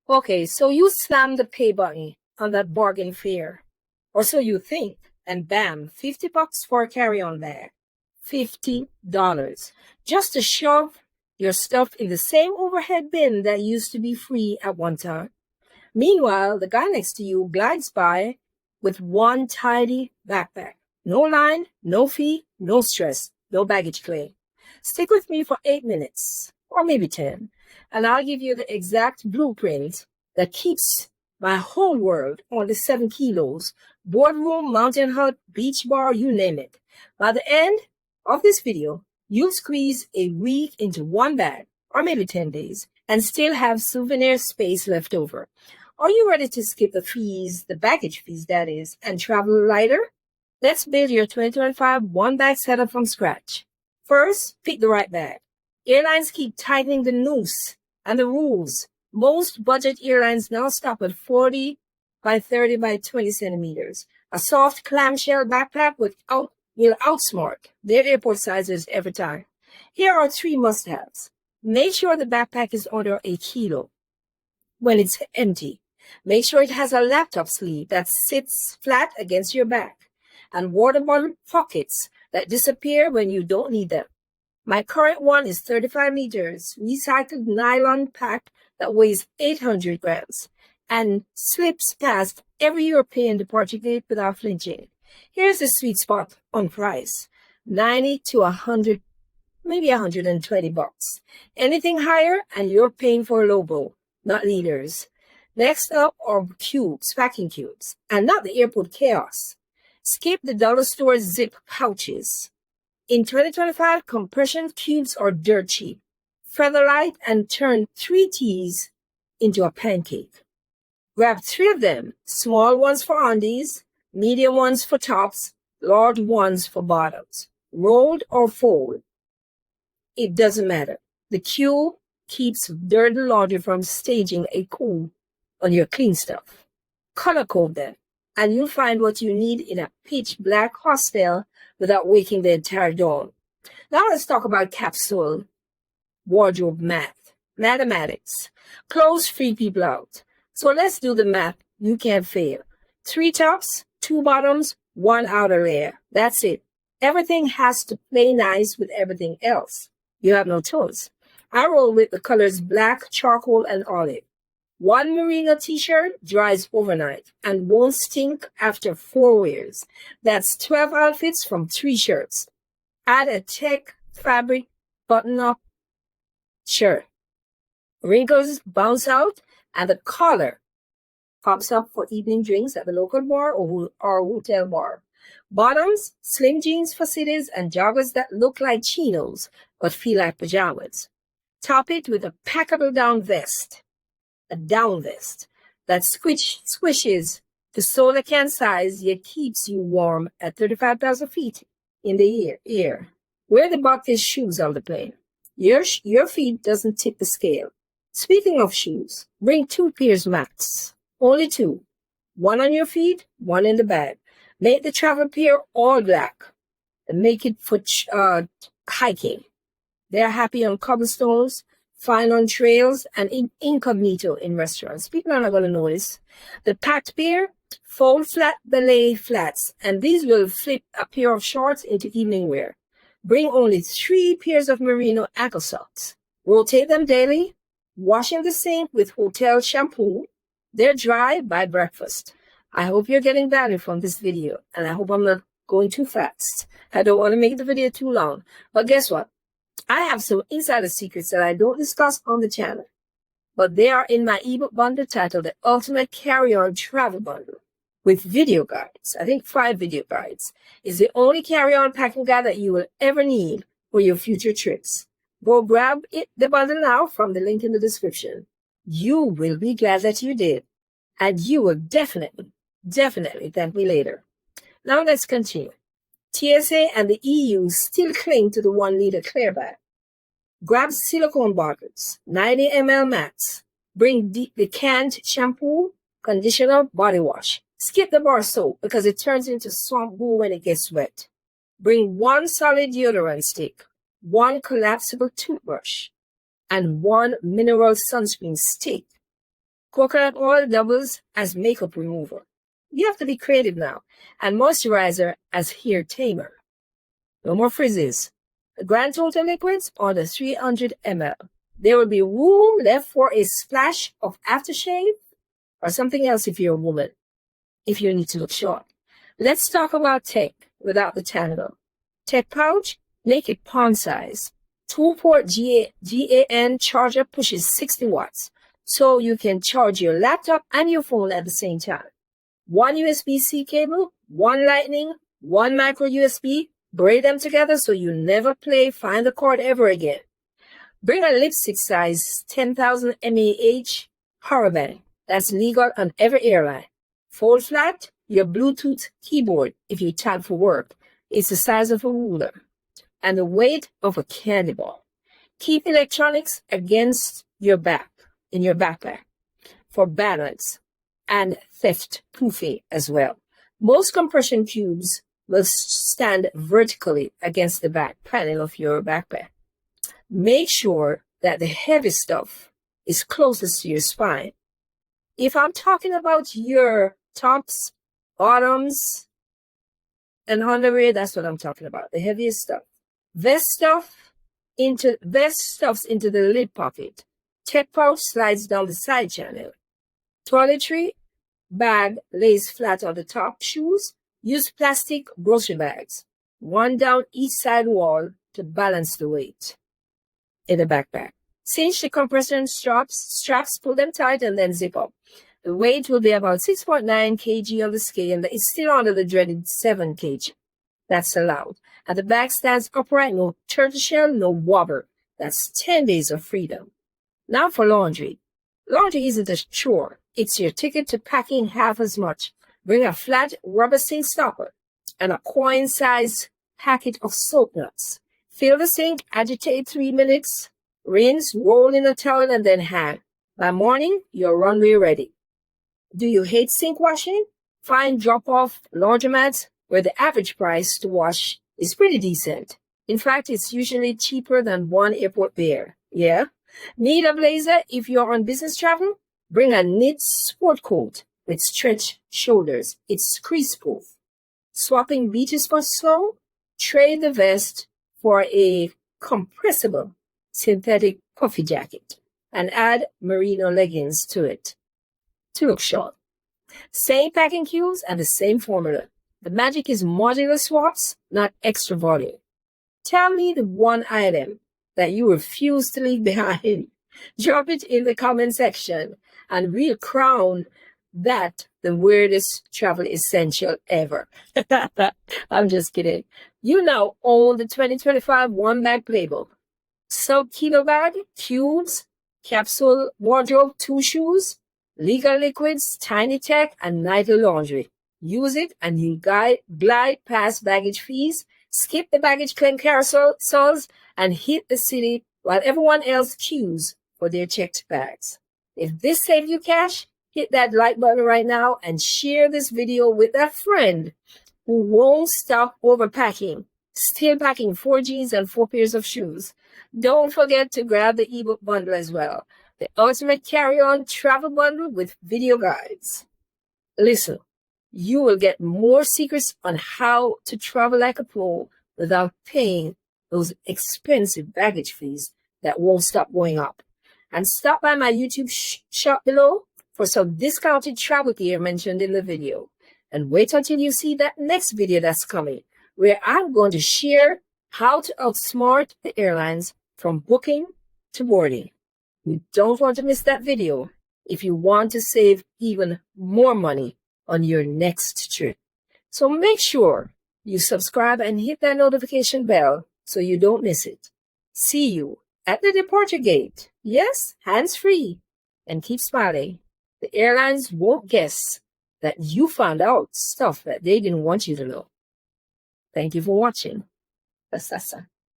Okay, so you slam the pay button on that bargain fare, or so you think, and bam, $50 for a carry-on bag. $50 just to shove your stuff in the same overhead bin that used to be free at one time. Meanwhile, the guy next to you glides by with one tidy backpack. No line, no fee, no stress, no baggage claim. Stick with me for 8 minutes, or maybe 10, and I'll give you the exact blueprint that keeps my whole world on the 7 kilos. Boardroom, mountain hut, beach bar, you name it. By the end of this video, you'll squeeze a week into one bag, or maybe 10 days, and still have souvenir space left over. Are you ready to skip the fees, the baggage fees that is, and travel lighter? Let's build your 2025 one-bag setup from scratch. First, pick the right bag. Airlines keep tightening the noose and the rules. Most budget airlines now stop at 40 by 30 by 20 centimeters. A soft clamshell backpack will outsmart their airport sizes every time. Here are 3 must-haves. Make sure the backpack is under a kilo when it's empty. Make sure it has a laptop sleeve that sits flat against your back, and water bottle pockets that disappear when you don't need them. My current one is 35 meters, recycled nylon pack that weighs 800 grams and slips past every European departure gate without flinching. Here's the sweet spot on price: 90 to 100, maybe $120. Anything higher and you're paying for a Lobo, not liters. Next up are cubes, packing cubes, and not the airport chaos. Skip the dollar store zip pouches. In 2025, compression cubes are dirt cheap. Feather light and turn 3 teas into a pancake. Grab 3 of them, small ones for undies, medium ones for tops, large ones for bottoms. Rolled or fold, it doesn't matter. The cube keeps dirty laundry from staging a coup on your clean stuff. Color code them, and you'll find what you need in a pitch black hostel without waking the entire dorm. Now let's talk about Capsule wardrobe mathematics. Clothes free people out. So let's do the math. You can't fail. 3 tops, 2 bottoms, 1 outer layer. That's it. Everything has to play nice with everything else. You have no choice. I roll with the colors black, charcoal, and olive. 1 merino t-shirt dries overnight and won't stink after 4 wears. That's 12 outfits from 3 shirts. Add a tech fabric button-up shirt. Wrinkles bounce out and the collar pops up for evening drinks at the local bar or hotel bar. Bottoms, slim jeans for cities, and joggers that look like chinos but feel like pajamas. Top it with a packable down vest. A down vest that squishes the solar can size yet keeps you warm at 35,000 feet in the air. Wear the bucket shoes on the plane. Your feet doesn't tip the scale. Speaking of shoes, bring 2 pairs max. Only 2. 1 on your feet, 1 in the bag. Make the travel pair all black and make it for hiking. They're happy on cobblestones, fine on trails, and incognito in restaurants. People are not going to notice. The packed pair, fold flat ballet flats, and these will flip a pair of shorts into evening wear. Bring only 3 pairs of merino ankle socks. Rotate them daily. Wash in the sink with hotel shampoo. They're dry by breakfast. I hope you're getting value from this video, and I hope I'm not going too fast. I don't want to make the video too long, but guess what? I have some insider secrets that I don't discuss on the channel, but they are in my ebook bundle titled The Ultimate Carry-On Travel Bundle with video guides. I think 5 video guides. It's the only carry-on packing guide that you will ever need for your future trips. Go grab the bundle now from the link in the description. You will be glad that you did, and you will definitely thank me later. Now let's continue. TSA and the EU still cling to the 1-liter clear bag. Grab silicone bottles, 90 ml max. Bring the canned shampoo, conditioner, body wash. Skip the bar soap because it turns into swamp goo when it gets wet. Bring 1 solid deodorant stick, 1 collapsible toothbrush, and 1 mineral sunscreen stick. Coconut oil doubles as makeup remover. You have to be creative now. And moisturizer as hair tamer. No more frizzes. The grand total liquids are the 300 ml. There will be room left for a splash of aftershave or something else if you're a woman, if you need to look short. Let's talk about tech without the tangle. Tech pouch, make it palm size. 2-port GAN charger pushes 60 watts, so you can charge your laptop and your phone at the same time. One USB-C cable, one lightning, one micro USB, braid them together so you never find the cord ever again. Bring a lipstick size 10,000 mAh power bank. That's legal on every airline. Fold flat your Bluetooth keyboard if you type for work. It's the size of a ruler and the weight of a candy ball. Keep electronics against your back, in your backpack, for balance and theft proofing as well. Most compression cubes will stand vertically against the back panel of your backpack. Make sure that the heavy stuff is closest to your spine. If I'm talking about your tops, bottoms, and underwear, that's what I'm talking about, the heaviest stuff. Vest stuffs into the lid pocket. Tech pouch slides down the side channel. Toiletry bag lays flat on the top. Shoes, use plastic grocery bags. One down each side wall to balance the weight in the backpack. Cinch the compression straps, pull them tight and then zip up. The weight will be about 6.9 kg on the scale, and it's still under the dreaded 7 kg. That's allowed. And the bag stands upright, no turtle-shell, no wobber. That's 10 days of freedom. Now for laundry. Laundry isn't a chore. It's your ticket to packing half as much. Bring a flat rubber sink stopper and a coin-sized packet of soap nuts. Fill the sink, agitate 3 minutes, rinse, roll in a towel, and then hang. By morning, you're runway ready. Do you hate sink washing? Find drop-off laundromats where the average price to wash is pretty decent. In fact, it's usually cheaper than one airport beer. Yeah? Need a blazer if you're on business travel? Bring a knit sport coat with stretch shoulders. It's crease-proof. Swapping beaches for snow? Trade the vest for a compressible synthetic puffy jacket and add merino leggings to it to look short. Same packing cubes and the same formula. The magic is modular swaps, not extra volume. Tell me the one item that you refuse to leave behind. Drop it in the comment section and we'll crown that the weirdest travel essential ever. I'm just kidding. You now own the 2025 One Bag Playbook. Sub-kilo bag, cubes, capsule wardrobe, 2 shoes, legal liquids, tiny tech, and nightly laundry. Use it and you glide past baggage fees, skip the baggage claim carousels, and hit the city while everyone else queues for their checked bags. If this saved you cash, hit that like button right now and share this video with a friend who won't stop overpacking, still packing 4 jeans and 4 pairs of shoes. Don't forget to grab the ebook bundle as well, the ultimate carry-on travel bundle with video guides. Listen, you will get more secrets on how to travel like a pro without paying those expensive baggage fees that won't stop going up. And stop by my YouTube shop below for some discounted travel gear mentioned in the video. And wait until you see that next video that's coming, where I'm going to share how to outsmart the airlines from booking to boarding. You don't want to miss that video if you want to save even more money on your next trip. So make sure you subscribe and hit that notification bell so you don't miss it. See you at the departure gate. Yes, hands-free. And keep smiling. The airlines won't guess that you found out stuff that they didn't want you to know. Thank you for watching. Sasa.